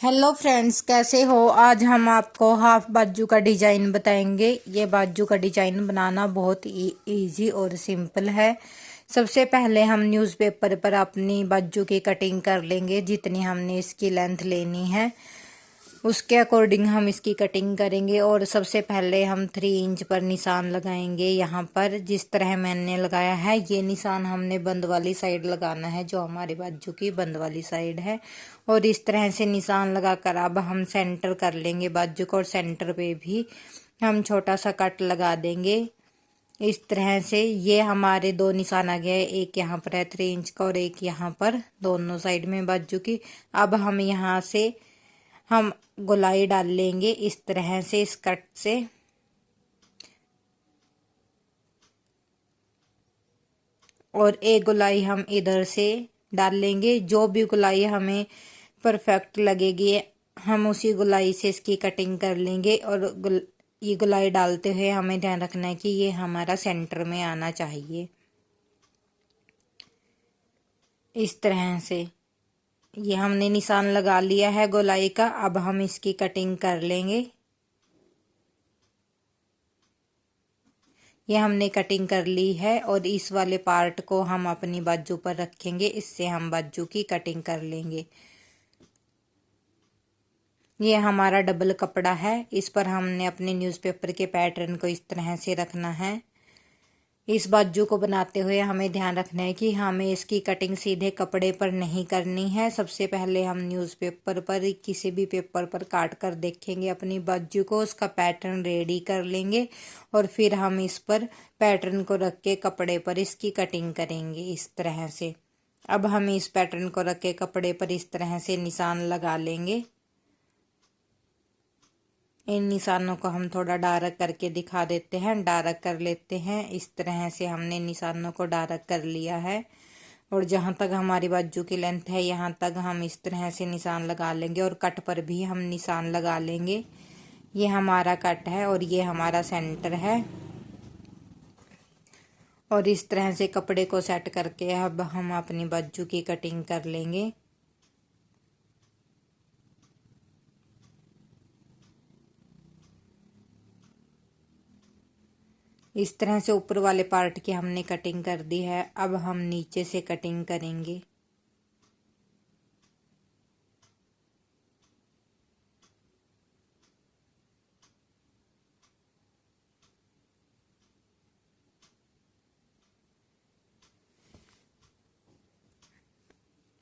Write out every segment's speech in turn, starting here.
Hello friends, कैसे हो। आज हम आपको हाफ बाजू का डिजाइन बताएंगे। ये बाजू का डिजाइन बनाना बहुत इजी और सिंपल है। सबसे पहले हम न्यूज़पेपर पर अपनी बाजू की कटिंग कर लेंगे। जितनी हमने इसकी लेंथ लेनी है उसके अकॉर्डिंग हम इसकी कटिंग करेंगे। और सबसे पहले हम 3 इंच पर निशान लगाएंगे। यहाँ पर जिस तरह मैंने लगाया है ये निशान हमने बंद वाली साइड लगाना है, जो हमारे बाजू की बंद वाली साइड है। और इस तरह से निशान लगाकर अब हम सेंटर कर लेंगे बाजू को, और सेंटर पे भी हम छोटा सा कट लगा देंगे। इस तरह से ये हमारे 2 निशान आ गए, एक यहाँ पर है 3 इंच का और एक यहाँ पर दोनों साइड में बाजू की। अब हम यहाँ से हम गोलाई डाल लेंगे इस तरह से इस कट से। और एक गोलाई हम इधर से डाल लेंगे। जो भी गोलाई हमें परफेक्ट लगेगी हम उसी गोलाई से इसकी कटिंग कर लेंगे। और ये गोलाई डालते हुए हमें ध्यान रखना है कि ये हमारा सेंटर में आना चाहिए। इस तरह से ये हमने निशान लगा लिया है गोलाई का। अब हम इसकी कटिंग कर लेंगे। ये हमने कटिंग कर ली है और इस वाले पार्ट को हम अपनी बाजू पर रखेंगे। इससे हम बाजू की कटिंग कर लेंगे। ये हमारा डबल कपड़ा है, इस पर हमने अपने न्यूज़पेपर के पैटर्न को इस तरह से रखना है। इस बाजू को बनाते हुए हमें ध्यान रखना है कि हमें इसकी कटिंग सीधे कपड़े पर नहीं करनी है। सबसे पहले हम न्यूज़पेपर पर किसी भी पेपर पर काट कर देखेंगे अपनी बाजू को, उसका पैटर्न रेडी कर लेंगे और फिर हम इस पर पैटर्न को रख के कपड़े पर इसकी कटिंग करेंगे इस तरह से। अब हम इस पैटर्न को रख के कपड़े पर इस तरह से निशान लगा लेंगे। इन निशानों को हम थोड़ा डार्क करके दिखा देते हैं, डार्क कर लेते हैं। इस तरह से हमने निशानों को डार्क कर लिया है। और जहाँ तक हमारी बाजू की लेंथ है यहाँ तक हम इस तरह से निशान लगा लेंगे। और कट पर भी हम निशान लगा लेंगे। ये हमारा कट है और ये हमारा सेंटर है। और इस तरह से कपड़े को सेट करके अब हम अपनी बाजू की कटिंग कर लेंगे। इस तरह से ऊपर वाले पार्ट की हमने कटिंग कर दी है। अब हम नीचे से कटिंग करेंगे।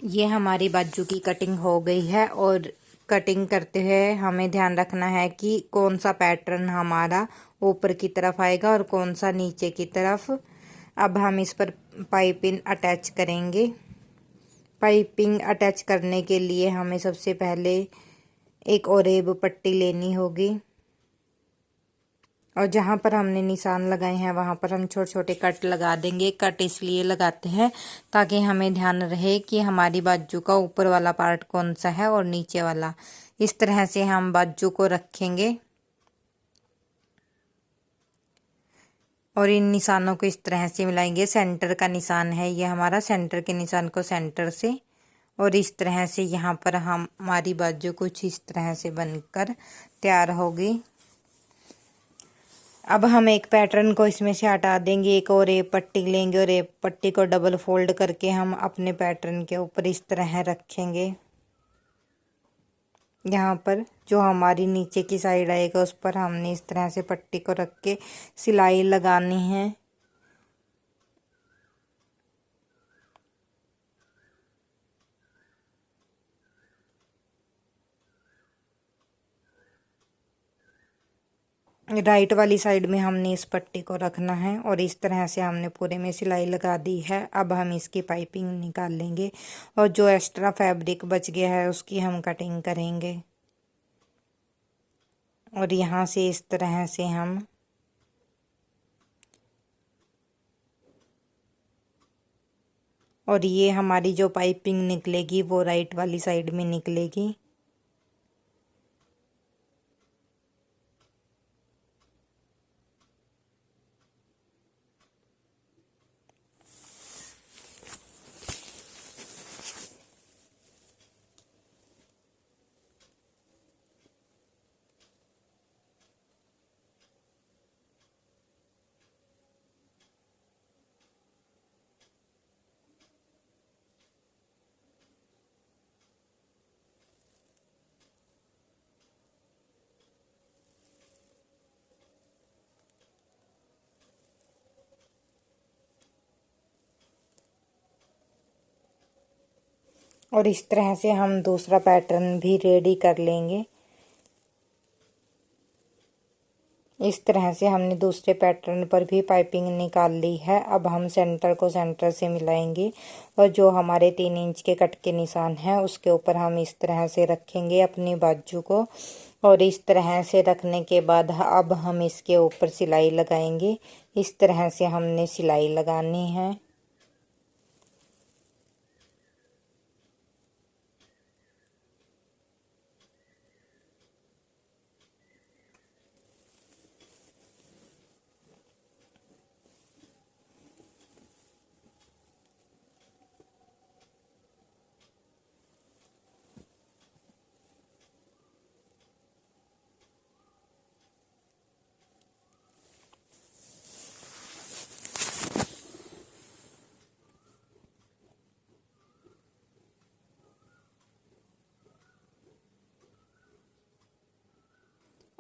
ये हमारी बाजू की कटिंग हो गई है। और कटिंग करते हुए हमें ध्यान रखना है कि कौन सा पैटर्न हमारा ऊपर की तरफ आएगा और कौन सा नीचे की तरफ। अब हम इस पर पाइपिंग अटैच करेंगे। पाइपिंग अटैच करने के लिए हमें सबसे पहले एक ओरेब पट्टी लेनी होगी। और जहाँ पर हमने निशान लगाए हैं वहाँ पर हम छोटे छोटे कट लगा देंगे। कट इसलिए लगाते हैं ताकि हमें ध्यान रहे कि हमारी बाजू का ऊपर वाला पार्ट कौन सा है और नीचे वाला। इस तरह से हम बाजू को रखेंगे। और इन निशानों को इस तरह से मिलाएंगे। सेंटर का निशान है ये हमारा, सेंटर के निशान को सेंटर से। और इस तरह से यहाँ पर हमारी बाजू कुछ इस तरह से बनकर तैयार होगी। अब हम एक पैटर्न को इसमें से हटा देंगे। एक और एक पट्टी लेंगे और एक पट्टी को डबल फोल्ड करके हम अपने पैटर्न के ऊपर इस तरह रखेंगे। यहाँ पर जो हमारी नीचे की साइड आएगा उस पर हमने इस तरह से पट्टी को रख के सिलाई लगानी है। राइट वाली साइड में हमने इस पट्टी को रखना है और इस तरह से हमने पूरे में सिलाई लगा दी है। अब हम इसकी पाइपिंग निकाल लेंगे और जो एक्स्ट्रा फैब्रिक बच गया है उसकी हम कटिंग करेंगे। और यहाँ से इस तरह से हम और ये हमारी जो पाइपिंग निकलेगी वो राइट वाली साइड में निकलेगी। और इस तरह से हम दूसरा पैटर्न भी रेडी कर लेंगे। इस तरह से हमने दूसरे पैटर्न पर भी पाइपिंग निकाल ली है। अब हम सेंटर को सेंटर से मिलाएंगे और जो हमारे 3 इंच के कट के निशान हैं उसके ऊपर हम इस तरह से रखेंगे अपनी बाजू को। और इस तरह से रखने के बाद अब हम इसके ऊपर सिलाई लगाएंगे। इस तरह से हमने सिलाई लगानी है।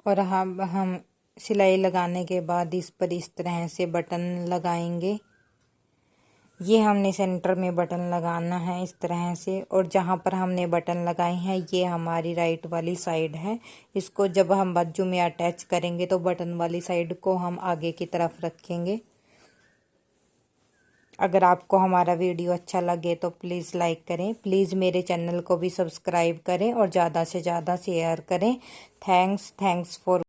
और हम सिलाई लगाने के बाद इस पर इस तरह से बटन लगाएंगे। ये हमने सेंटर में बटन लगाना है इस तरह से। और जहाँ पर हमने बटन लगाए हैं ये हमारी राइट वाली साइड है। इसको जब हम बाजू में अटैच करेंगे तो बटन वाली साइड को हम आगे की तरफ रखेंगे। अगर आपको हमारा वीडियो अच्छा लगे तो प्लीज़ लाइक करें, प्लीज़ मेरे चैनल को भी सब्सक्राइब करें और ज़्यादा से ज़्यादा शेयर करें। Thanks for